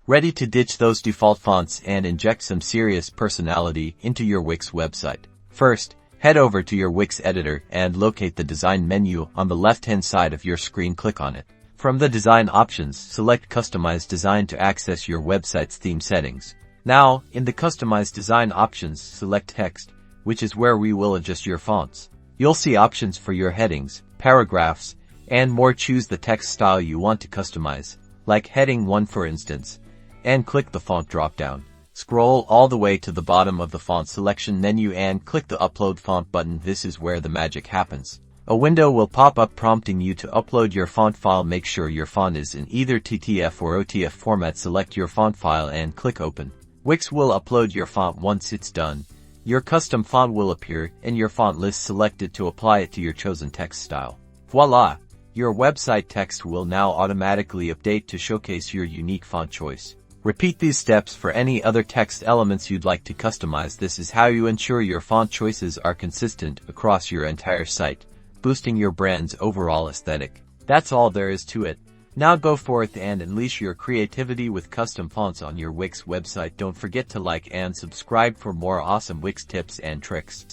Ready to ditch those default fonts and inject some serious personality into your Wix website? First, head over to your Wix editor and locate the design menu on the left-hand side of your screen. Click on it. From the design options, select Customize Design to access your website's theme settings. Now, in the Customize Design options, select Text, which is where we will adjust your fonts. You'll see options for your headings, paragraphs, and more. Choose the text style you want to customize, like Heading 1 for instance, and click the Font drop-down. Scroll all the way to the bottom of the font selection menu and click the Upload Font button. This is where the magic happens. A window will pop up prompting you to upload your font file. Make sure your font is in either TTF or OTF format. Select your font file and click Open. Wix will upload your font. Once it's done, your custom font will appear in your font list. Select it to apply it to your chosen text style. Voila! Your website text will now automatically update to showcase your unique font choice. Repeat these steps for any other text elements you'd like to customize. This is how you ensure your font choices are consistent across your entire site, boosting your brand's overall aesthetic. That's all there is to it. Now go forth and unleash your creativity with custom fonts on your Wix website. Don't forget to like and subscribe for more awesome Wix tips and tricks.